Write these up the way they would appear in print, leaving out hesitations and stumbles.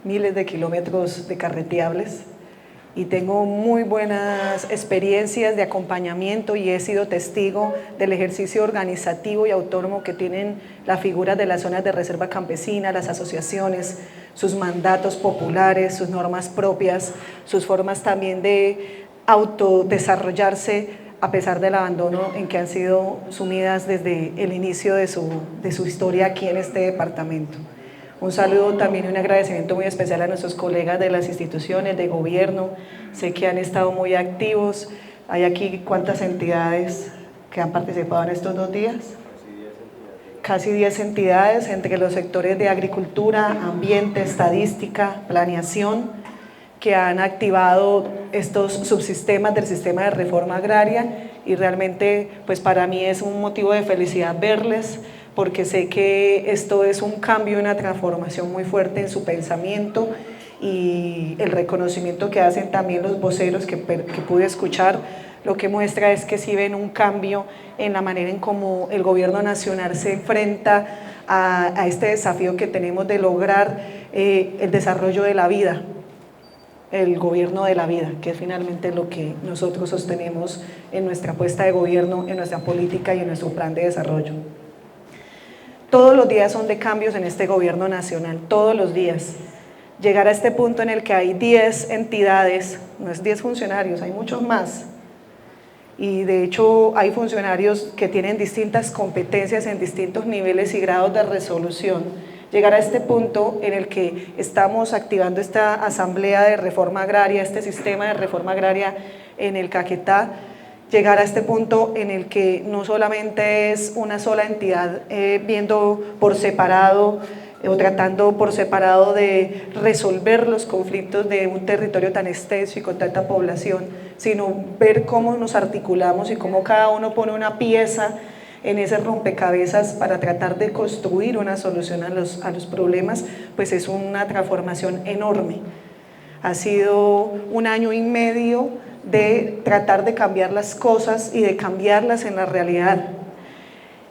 miles de kilómetros de carreteables y tengo muy buenas experiencias de acompañamiento y he sido testigo del ejercicio organizativo y autónomo que tienen las figuras de las zonas de reserva campesina, las asociaciones, sus mandatos populares, sus normas propias, sus formas también de autodesarrollarse a pesar del abandono en que han sido sumidas desde el inicio de su historia aquí en este departamento. Un saludo también y un agradecimiento muy especial a nuestros colegas de las instituciones de gobierno, sé que han estado muy activos, hay aquí cuántas entidades que han participado en estos 2 días. Casi 10 entidades entre los sectores de agricultura, ambiente, estadística, planeación, que han activado estos subsistemas del sistema de reforma agraria y realmente pues para mí es un motivo de felicidad verles, porque sé que esto es un cambio, una transformación muy fuerte en su pensamiento y el reconocimiento que hacen también los voceros que pude escuchar, lo que muestra es que sí ven un cambio en la manera en cómo el gobierno nacional se enfrenta a este desafío que tenemos de lograr el desarrollo de la vida, el gobierno de la vida, que es finalmente lo que nosotros sostenemos en nuestra apuesta de gobierno, en nuestra política y en nuestro plan de desarrollo. Todos los días son de cambios en este gobierno nacional, todos los días. Llegar a este punto en el que hay 10 entidades, no es 10 funcionarios, hay muchos más. Y de hecho hay funcionarios que tienen distintas competencias en distintos niveles y grados de resolución. Llegar a este punto en el que estamos activando esta asamblea de reforma agraria, este sistema de reforma agraria en el Caquetá, llegar a este punto en el que no solamente es una sola entidad viendo por separado o tratando por separado de resolver los conflictos de un territorio tan extenso y con tanta población, sino ver cómo nos articulamos y cómo cada uno pone una pieza en ese rompecabezas para tratar de construir una solución a los problemas, pues es una transformación enorme. Ha sido 1 año y medio de tratar de cambiar las cosas y de cambiarlas en la realidad.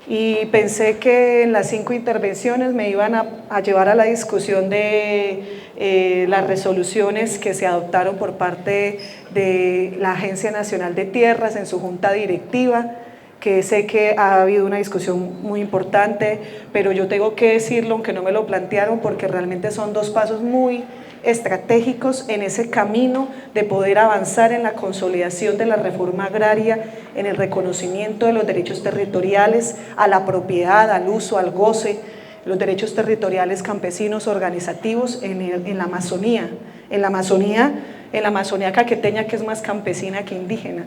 Y pensé que en las 5 intervenciones me iban a llevar a la discusión de las resoluciones que se adoptaron por parte de la Agencia Nacional de Tierras en su junta directiva, que sé que ha habido una discusión muy importante, pero yo tengo que decirlo, aunque no me lo plantearon, porque realmente son 2 pasos muy estratégicos en ese camino de poder avanzar en la consolidación de la reforma agraria, en el reconocimiento de los derechos territoriales, a la propiedad, al uso, al goce, los derechos territoriales campesinos organizativos en la Amazonía, en la Amazonía caqueteña, que es más campesina que indígena,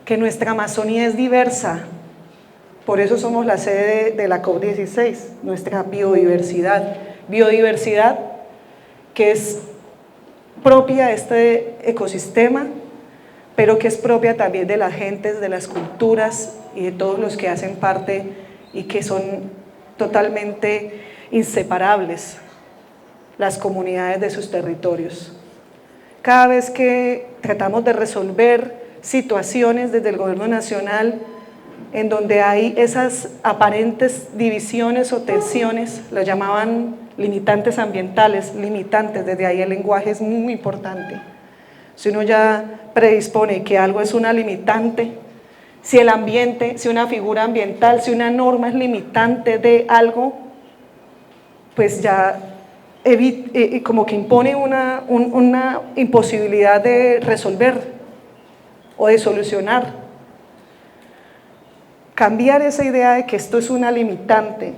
que nuestra Amazonía es diversa, por eso somos la sede de la COP16, nuestra biodiversidad que es propia de este ecosistema, pero que es propia también de las gentes, de las culturas y de todos los que hacen parte y que son totalmente inseparables, las comunidades de sus territorios. Cada vez que tratamos de resolver situaciones desde el gobierno nacional en donde hay esas aparentes divisiones o tensiones, lo llamaban limitantes ambientales, limitantes, desde ahí el lenguaje es muy importante. Si uno ya predispone que algo es una limitante, si el ambiente, si una figura ambiental, si una norma es limitante de algo, pues ya como que impone una imposibilidad de resolver o de solucionar. Cambiar esa idea de que esto es una limitante,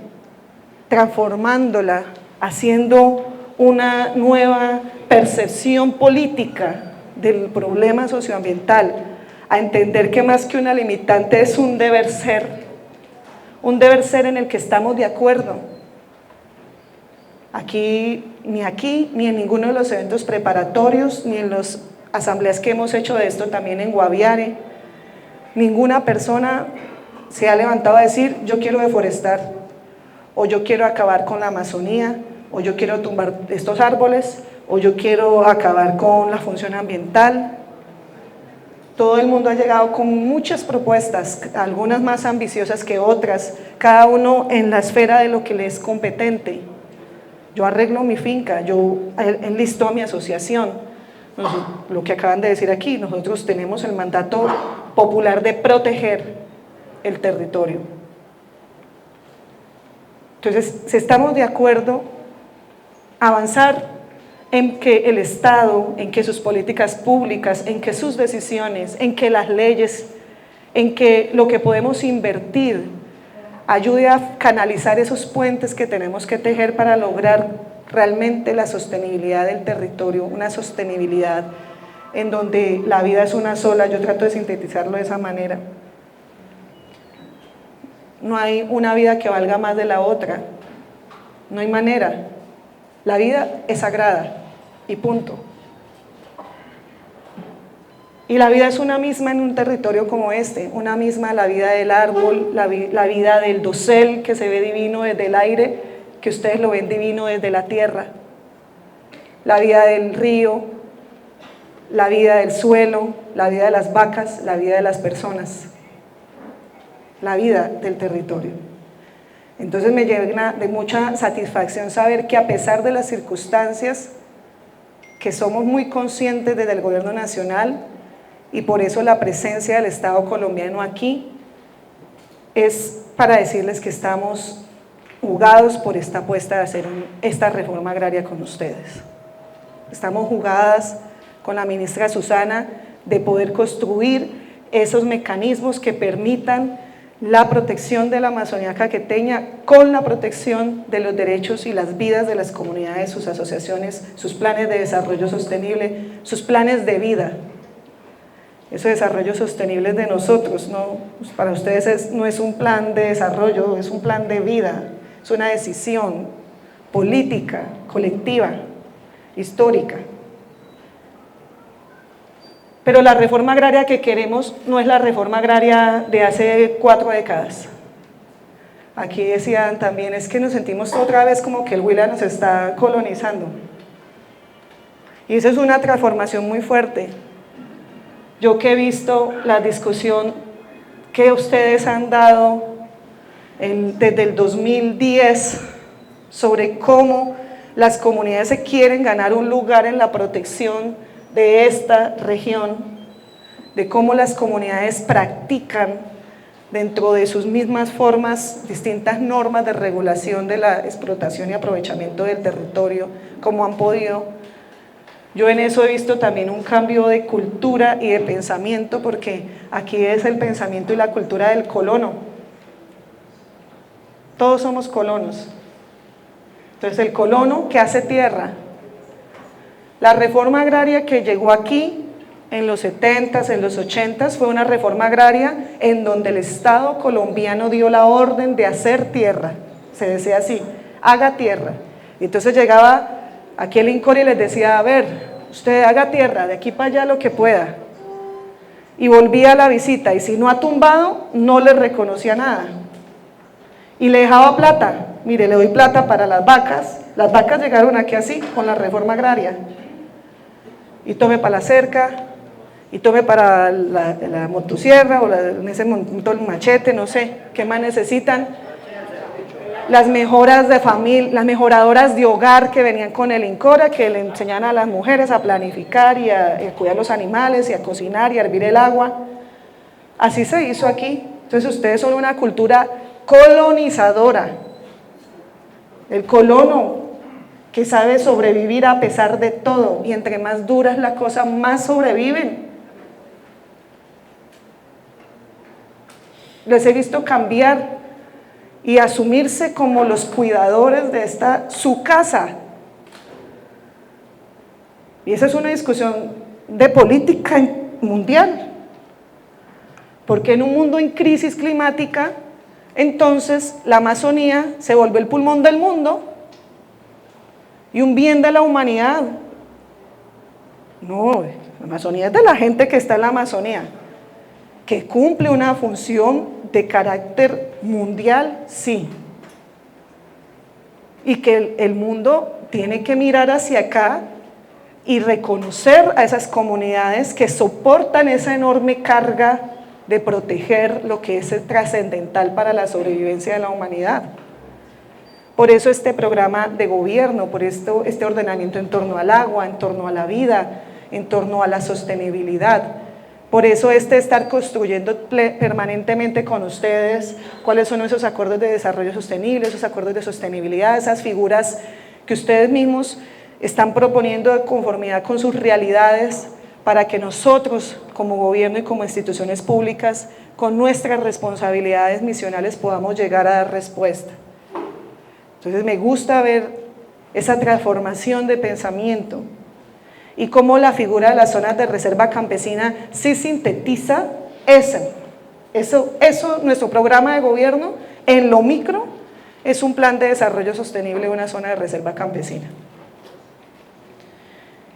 transformándola, haciendo una nueva percepción política del problema socioambiental, a entender que más que una limitante es un deber ser en el que estamos de acuerdo. Aquí ni en ninguno de los eventos preparatorios, ni en las asambleas que hemos hecho de esto también en Guaviare, ninguna persona se ha levantado a decir yo quiero deforestar, o yo quiero acabar con la Amazonía, o yo quiero tumbar estos árboles, o yo quiero acabar con la función ambiental. Todo el mundo ha llegado con muchas propuestas, algunas más ambiciosas que otras, cada uno en la esfera de lo que le es competente. yo arreglo mi finca, yo enlisto a mi asociación. Lo que acaban de decir aquí, nosotros tenemos el mandato popular de proteger el territorio. Entonces, si estamos de acuerdo, avanzar en que el Estado, en que sus políticas públicas, en que sus decisiones, en que las leyes, en que lo que podemos invertir ayude a canalizar esos puentes que tenemos que tejer para lograr realmente la sostenibilidad del territorio, una sostenibilidad en donde la vida es una sola. Yo trato de sintetizarlo de esa manera. No hay una vida que valga más de la otra, no hay manera. La vida es sagrada y punto. Y la vida es una misma en un territorio como este, una misma la vida del árbol, la vida del dosel que se ve divino desde el aire, que ustedes lo ven divino desde la tierra, la vida del río, la vida del suelo, la vida de las vacas, la vida de las personas, la vida del territorio. Entonces me llena de mucha satisfacción saber que a pesar de las circunstancias, que somos muy conscientes desde el gobierno nacional, y por eso la presencia del Estado colombiano aquí es para decirles que estamos jugados por esta apuesta de hacer esta reforma agraria con ustedes. Estamos jugadas con la ministra Susana de poder construir esos mecanismos que permitan la protección de la Amazonía caqueteña con la protección de los derechos y las vidas de las comunidades, sus asociaciones, sus planes de desarrollo sostenible, sus planes de vida. Ese desarrollo sostenible es de nosotros, ¿no? Pues para ustedes no es un plan de desarrollo, es un plan de vida, es una decisión política, colectiva, histórica. Pero la reforma agraria que queremos no es la reforma agraria de hace 4 décadas. Aquí decían también, es que nos sentimos otra vez como que el Huila nos está colonizando. Y esa es una transformación muy fuerte. Yo que he visto la discusión que ustedes han dado desde el 2010 sobre cómo las comunidades se quieren ganar un lugar en la protección de esta región, de cómo las comunidades practican dentro de sus mismas formas distintas normas de regulación de la explotación y aprovechamiento del territorio, cómo han podido. Yo en eso he visto también un cambio de cultura y de pensamiento, porque aquí es el pensamiento y la cultura del colono. Todos somos colonos. Entonces el colono que hace tierra. La reforma agraria que llegó aquí en los 70s, en los 80s, fue una reforma agraria en donde el Estado colombiano dio la orden de hacer tierra. Se decía así, haga tierra. Y entonces llegaba aquí el INCOR y les decía, a ver, usted haga tierra, de aquí para allá lo que pueda. Y volvía a la visita, y si no ha tumbado, no le reconocía nada. Y le dejaba plata, mire, le doy plata para las vacas llegaron aquí así, con la reforma agraria. Y tome para la cerca, y tome para la motosierra, o en ese momento el machete, no sé, ¿qué más necesitan? Las mejoras de familia, las mejoradoras de hogar que venían con el INCORA, que le enseñan a las mujeres a planificar y a cuidar los animales y a cocinar y a hervir el agua. Así se hizo aquí. Entonces ustedes son una cultura colonizadora. El colono que sabe sobrevivir a pesar de todo, y entre más dura es la cosa, más sobreviven. Les he visto cambiar y asumirse como los cuidadores de su casa. Y esa es una discusión de política mundial, porque en un mundo en crisis climática, entonces la Amazonía se vuelve el pulmón del mundo y un bien de la humanidad. No, la Amazonía es de la gente que está en la Amazonía, que cumple una función de carácter mundial, sí. Y que el mundo tiene que mirar hacia acá y reconocer a esas comunidades que soportan esa enorme carga de proteger lo que es trascendental para la sobrevivencia de la humanidad. Por eso este programa de gobierno, por esto, este ordenamiento en torno al agua, en torno a la vida, en torno a la sostenibilidad. Por eso estar construyendo permanentemente con ustedes cuáles son esos acuerdos de desarrollo sostenible, esos acuerdos de sostenibilidad, esas figuras que ustedes mismos están proponiendo de conformidad con sus realidades para que nosotros como gobierno y como instituciones públicas con nuestras responsabilidades misionales podamos llegar a dar respuesta. Entonces me gusta ver esa transformación de pensamiento y cómo la figura de las zonas de reserva campesina sí sintetiza eso. Nuestro programa de gobierno en lo micro es un plan de desarrollo sostenible de una zona de reserva campesina.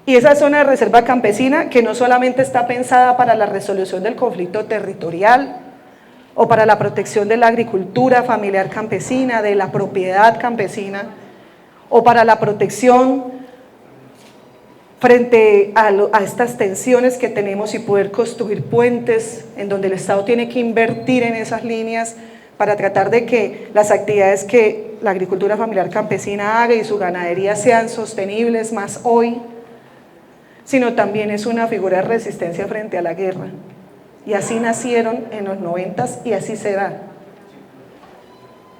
Y esa zona de reserva campesina que no solamente está pensada para la resolución del conflicto territorial o para la protección de la agricultura familiar campesina, de la propiedad campesina, o para la protección frente a estas tensiones que tenemos y poder construir puentes en donde el Estado tiene que invertir en esas líneas para tratar de que las actividades que la agricultura familiar campesina haga y su ganadería sean sostenibles más hoy, sino también es una figura de resistencia frente a la guerra. Y así nacieron en los 90s y así será.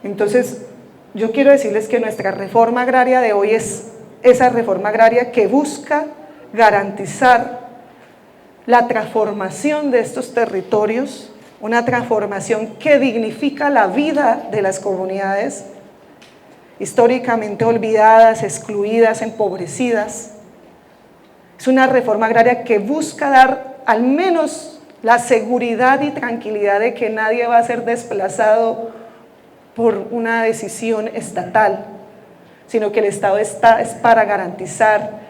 Entonces, yo quiero decirles que nuestra reforma agraria de hoy es esa reforma agraria que busca garantizar la transformación de estos territorios, una transformación que dignifica la vida de las comunidades históricamente olvidadas, excluidas, empobrecidas. Es una reforma agraria que busca dar al menos la seguridad y tranquilidad de que nadie va a ser desplazado por una decisión estatal, sino que el Estado es para garantizar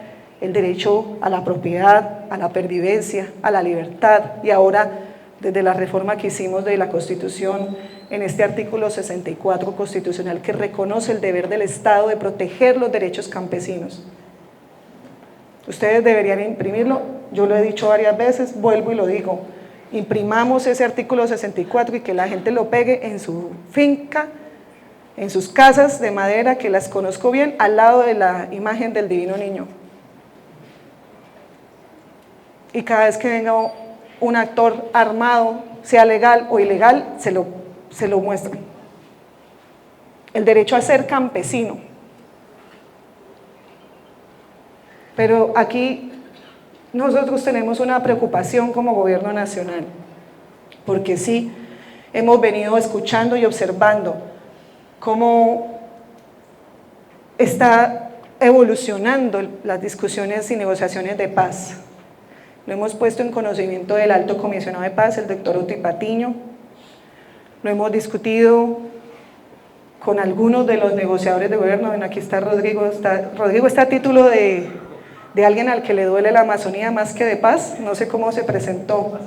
el derecho a la propiedad, a la pervivencia, a la libertad, y ahora desde la reforma que hicimos de la Constitución en este artículo 64 constitucional que reconoce el deber del Estado de proteger los derechos campesinos. Ustedes deberían imprimirlo, yo lo he dicho varias veces, vuelvo y lo digo, imprimamos ese artículo 64 y que la gente lo pegue en su finca, en sus casas de madera, que las conozco bien, al lado de la imagen del Divino Niño. Y cada vez que venga un actor armado, sea legal o ilegal, se lo muestran. El derecho a ser campesino. Pero aquí nosotros tenemos una preocupación como gobierno nacional, porque sí, hemos venido escuchando y observando cómo está evolucionando las discusiones y negociaciones de paz. Lo hemos puesto en conocimiento del Alto Comisionado de Paz, el doctor Uti Patiño, lo hemos discutido con algunos de los negociadores de gobierno. Bueno, aquí está Rodrigo, está a título de alguien al que le duele la Amazonía más que de paz, no sé cómo se presentó.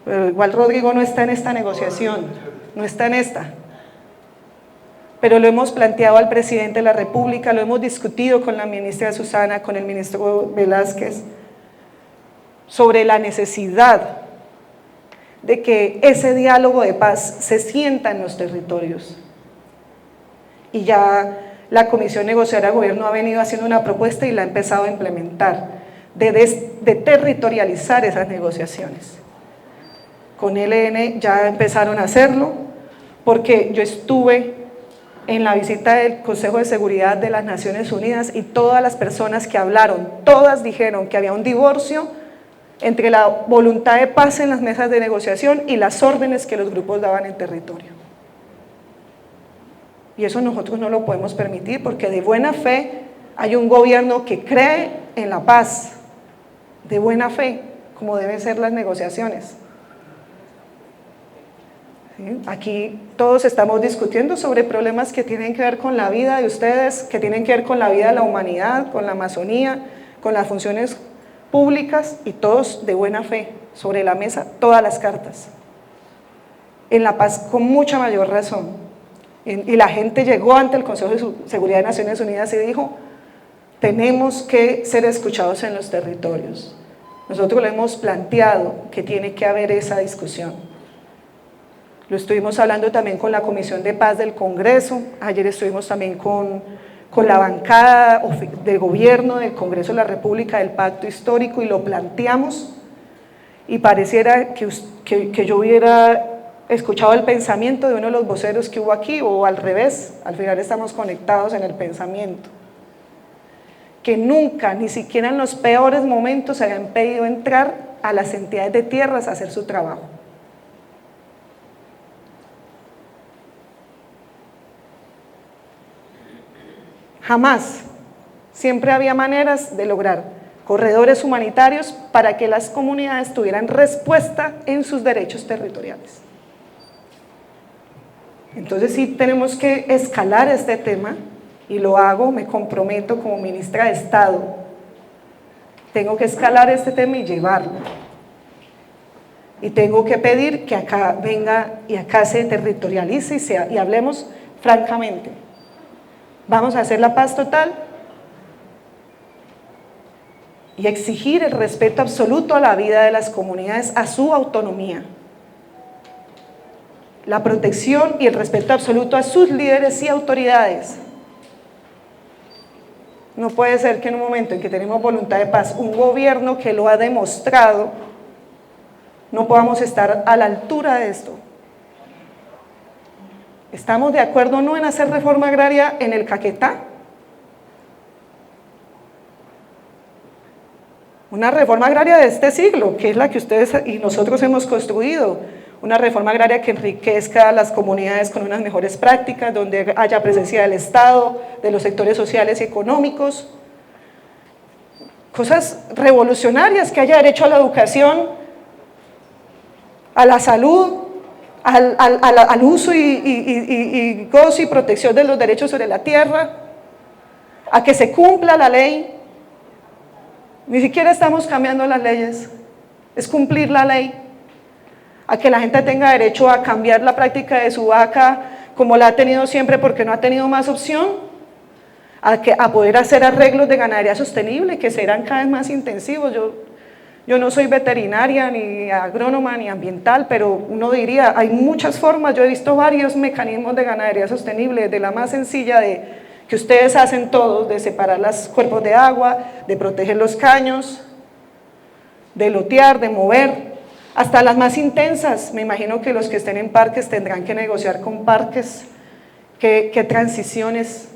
Pero igual Rodrigo no está en esta negociación, no está en esta. Pero lo hemos planteado al presidente de la República, lo hemos discutido con la ministra Susana, con el ministro Velázquez, sobre la necesidad de que ese diálogo de paz se sienta en los territorios. Y ya la Comisión Negociadora de Gobierno ha venido haciendo una propuesta y la ha empezado a implementar, de territorializar esas negociaciones. Con ELN ya empezaron a hacerlo, porque yo estuve en la visita del Consejo de Seguridad de las Naciones Unidas y todas las personas que hablaron, todas dijeron que había un divorcio entre la voluntad de paz en las mesas de negociación y las órdenes que los grupos daban en territorio. Y eso nosotros no lo podemos permitir, porque de buena fe hay un gobierno que cree en la paz, de buena fe, como deben ser las negociaciones. ¿Sí? Aquí todos estamos discutiendo sobre problemas que tienen que ver con la vida de ustedes, que tienen que ver con la vida de la humanidad, con la Amazonía, con las funciones públicas, y todos de buena fe, sobre la mesa, todas las cartas. En la paz con mucha mayor razón. Y la gente llegó ante el Consejo de Seguridad de Naciones Unidas y dijo: tenemos que ser escuchados en los territorios. Nosotros le hemos planteado que tiene que haber esa discusión. Lo estuvimos hablando también con la Comisión de Paz del Congreso, ayer estuvimos también con la bancada de gobierno del Congreso de la República del Pacto Histórico y lo planteamos y pareciera que yo hubiera escuchado el pensamiento de uno de los voceros que hubo aquí o al revés, al final estamos conectados en el pensamiento. Que nunca, ni siquiera en los peores momentos se habían pedido entrar a las entidades de tierras a hacer su trabajo. Jamás, siempre había maneras de lograr corredores humanitarios para que las comunidades tuvieran respuesta en sus derechos territoriales. Entonces sí tenemos que escalar este tema y lo hago, me comprometo como ministra de Estado. Tengo que escalar este tema y llevarlo. Y tengo que pedir que acá venga y acá se territorialice y hablemos francamente. Vamos a hacer la paz total y exigir el respeto absoluto a la vida de las comunidades, a su autonomía. La protección y el respeto absoluto a sus líderes y autoridades. No puede ser que en un momento en que tenemos voluntad de paz, un gobierno que lo ha demostrado, no podamos estar a la altura de esto. ¿Estamos de acuerdo no en hacer reforma agraria en el Caquetá? Una reforma agraria de este siglo, que es la que ustedes y nosotros hemos construido. Una reforma agraria que enriquezca a las comunidades con unas mejores prácticas, donde haya presencia del Estado, de los sectores sociales y económicos. Cosas revolucionarias, que haya derecho a la educación, a la salud, al uso y goce y protección de los derechos sobre la tierra, a que se cumpla la ley. Ni siquiera estamos cambiando las leyes, es cumplir la ley. A que la gente tenga derecho a cambiar la práctica de su vaca como la ha tenido siempre porque no ha tenido más opción, a poder hacer arreglos de ganadería sostenible que serán cada vez más intensivos. Yo no soy veterinaria, ni agrónoma, ni ambiental, pero uno diría, hay muchas formas, yo he visto varios mecanismos de ganadería sostenible, de la más sencilla que ustedes hacen todos, de separar los cuerpos de agua, de proteger los caños, de lotear, de mover, hasta las más intensas. Me imagino que los que estén en parques tendrán que negociar con parques qué transiciones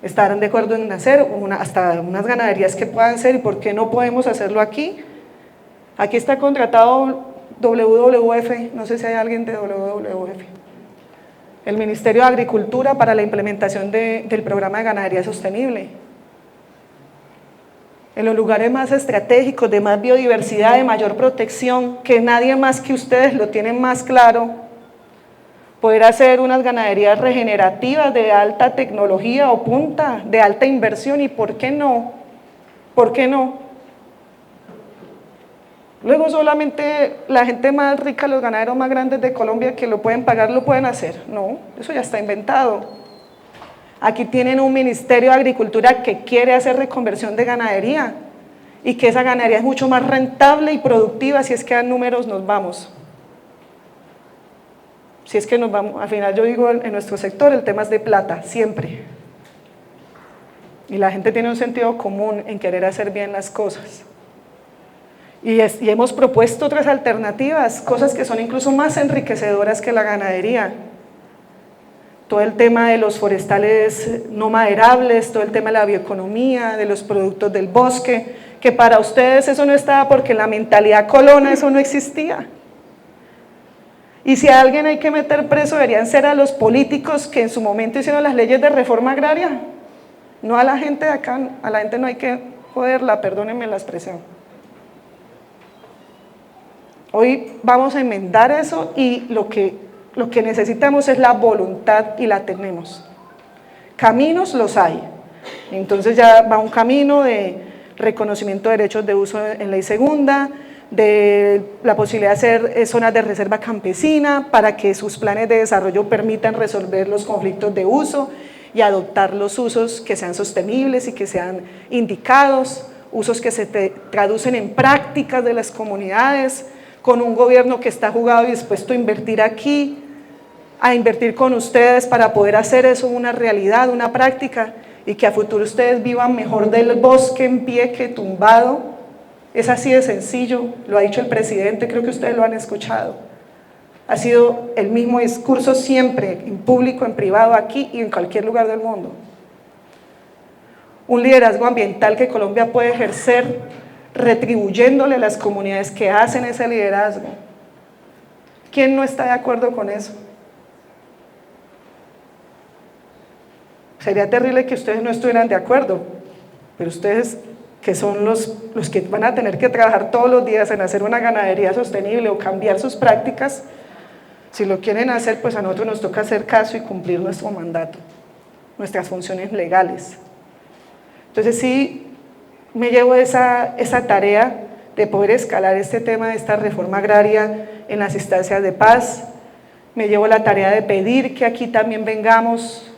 estarán de acuerdo en hacer, hasta unas ganaderías que puedan ser, y por qué no podemos hacerlo aquí. Aquí está contratado WWF, no sé si hay alguien de WWF, el Ministerio de Agricultura para la implementación del programa de ganadería sostenible. En los lugares más estratégicos, de más biodiversidad, de mayor protección, que nadie más que ustedes lo tienen más claro, poder hacer unas ganaderías regenerativas de alta tecnología o punta, de alta inversión, y ¿por qué no? ¿Por qué no? Luego solamente la gente más rica, los ganaderos más grandes de Colombia que lo pueden pagar, lo pueden hacer. No, eso ya está inventado. Aquí tienen un Ministerio de Agricultura que quiere hacer reconversión de ganadería y que esa ganadería es mucho más rentable y productiva si es que a números nos vamos. Si es que nos vamos, al final yo digo en nuestro sector el tema es de plata, siempre. Y la gente tiene un sentido común en querer hacer bien las cosas. Y hemos propuesto otras alternativas, cosas que son incluso más enriquecedoras que la ganadería. Todo el tema de los forestales no maderables, todo el tema de la bioeconomía, de los productos del bosque, que para ustedes eso no estaba porque en la mentalidad colona eso no existía. Y si a alguien hay que meter preso, deberían ser a los políticos que en su momento hicieron las leyes de reforma agraria, no a la gente de acá. A la gente no hay que joderla, perdónenme la expresión. Hoy vamos a enmendar eso y lo que necesitamos es la voluntad y la tenemos. Caminos los hay. Entonces ya va un camino de reconocimiento de derechos de uso en ley segunda, de la posibilidad de hacer zonas de reserva campesina para que sus planes de desarrollo permitan resolver los conflictos de uso y adoptar los usos que sean sostenibles y que sean indicados, usos que se traducen en prácticas de las comunidades, con un gobierno que está jugado y dispuesto a invertir aquí, a invertir con ustedes para poder hacer eso una realidad, una práctica, y que a futuro ustedes vivan mejor del bosque en pie que tumbado. Es así de sencillo, lo ha dicho el presidente, creo que ustedes lo han escuchado. Ha sido el mismo discurso siempre, en público, en privado, aquí y en cualquier lugar del mundo. Un liderazgo ambiental que Colombia puede ejercer retribuyéndole a las comunidades que hacen ese liderazgo. ¿Quién no está de acuerdo con eso? Sería terrible que ustedes no estuvieran de acuerdo, pero ustedes, que son los que van a tener que trabajar todos los días en hacer una ganadería sostenible o cambiar sus prácticas, si lo quieren hacer, pues a nosotros nos toca hacer caso y cumplir nuestro mandato, nuestras funciones legales. Entonces sí, me llevo esa tarea de poder escalar este tema de esta reforma agraria en las instancias de paz. Me llevo la tarea de pedir que aquí también vengamos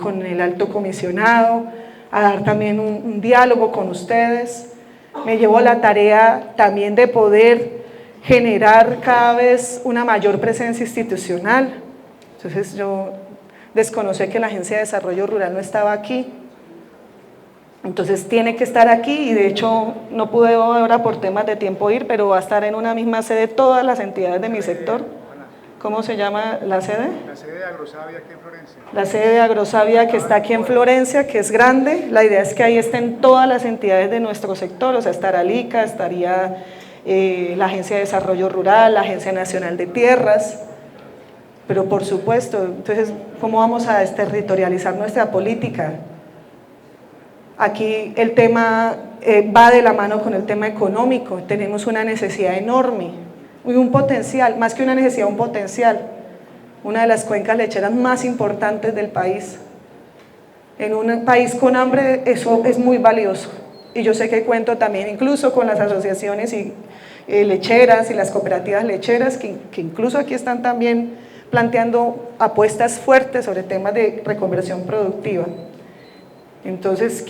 con el alto comisionado, a dar también un diálogo con ustedes. Me llevo la tarea también de poder generar cada vez una mayor presencia institucional. Entonces yo desconocí que la Agencia de Desarrollo Rural no estaba aquí, entonces tiene que estar aquí, y de hecho no pude ahora por temas de tiempo ir, pero va a estar en una misma sede todas las entidades de mi sector. ¿Cómo se llama la sede? La sede de Agrosavia aquí en Florencia. La sede de Agrosavia que está aquí en Florencia, que es grande. La idea es que ahí estén todas las entidades de nuestro sector, o sea, estará LICA, estaría la Agencia de Desarrollo Rural, la Agencia Nacional de Tierras, pero por supuesto, entonces, ¿cómo vamos a desterritorializar nuestra política? Aquí el tema va de la mano con el tema económico, tenemos una necesidad enorme, y un potencial, más que una necesidad, un potencial, una de las cuencas lecheras más importantes del país. En un país con hambre eso es muy valioso, y yo sé que cuento también incluso con las asociaciones y lecheras y las cooperativas lecheras que incluso aquí están también planteando apuestas fuertes sobre temas de reconversión productiva. Entonces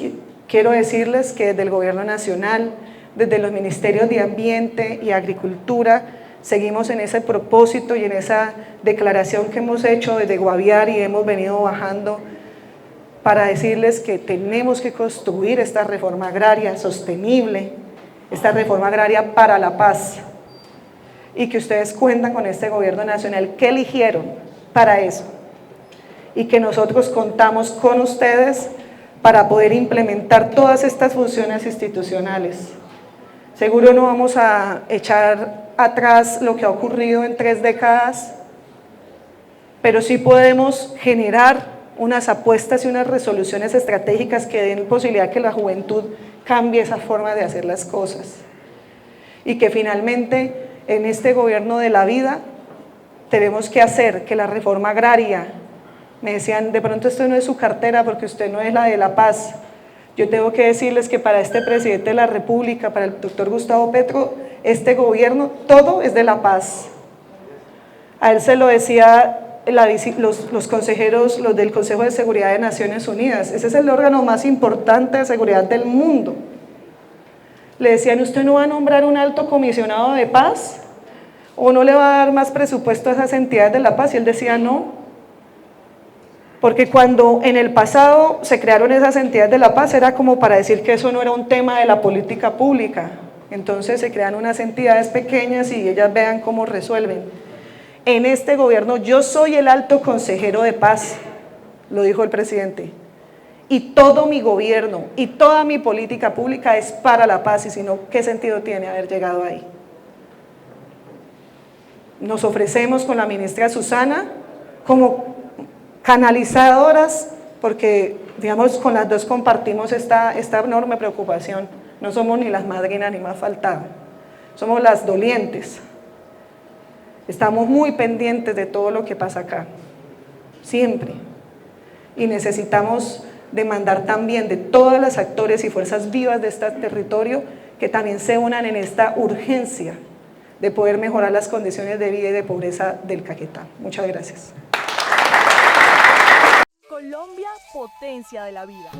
quiero decirles que desde el Gobierno Nacional, desde los Ministerios de Ambiente y Agricultura, seguimos en ese propósito y en esa declaración que hemos hecho desde Guaviare y hemos venido bajando para decirles que tenemos que construir esta reforma agraria sostenible, esta reforma agraria para la paz, y que ustedes cuentan con este Gobierno Nacional que eligieron para eso, y que nosotros contamos con ustedes para poder implementar todas estas funciones institucionales. Seguro no vamos a echar atrás lo que ha ocurrido en 3 décadas, pero sí podemos generar unas apuestas y unas resoluciones estratégicas que den posibilidad que la juventud cambie esa forma de hacer las cosas. Y que finalmente en este gobierno de la vida tenemos que hacer que la reforma agraria, me decían, de pronto esto no es su cartera porque usted no es la de la paz. Yo tengo que decirles que para este presidente de la República, para el doctor Gustavo Petro, este gobierno, todo es de la paz. A él se lo decía los consejeros, los del Consejo de Seguridad de Naciones Unidas, ese es el órgano más importante de seguridad del mundo. Le decían, ¿usted no va a nombrar un alto comisionado de paz? ¿O no le va a dar más presupuesto a esas entidades de la paz? Y él decía, no. Porque cuando en el pasado se crearon esas entidades de la paz era como para decir que eso no era un tema de la política pública. Entonces se crean unas entidades pequeñas y ellas vean cómo resuelven. En este gobierno yo soy el alto consejero de paz, lo dijo el presidente, y todo mi gobierno y toda mi política pública es para la paz, y si no, ¿qué sentido tiene haber llegado ahí? Nos ofrecemos con la ministra Susana como canalizadoras, porque digamos con las dos compartimos esta enorme preocupación, no somos ni las madrinas ni más faltaba, somos las dolientes. Estamos muy pendientes de todo lo que pasa acá, siempre, y necesitamos demandar también de todas las actores y fuerzas vivas de este territorio que también se unan en esta urgencia de poder mejorar las condiciones de vida y de pobreza del Caquetá. Muchas gracias. Colombia, potencia de la vida.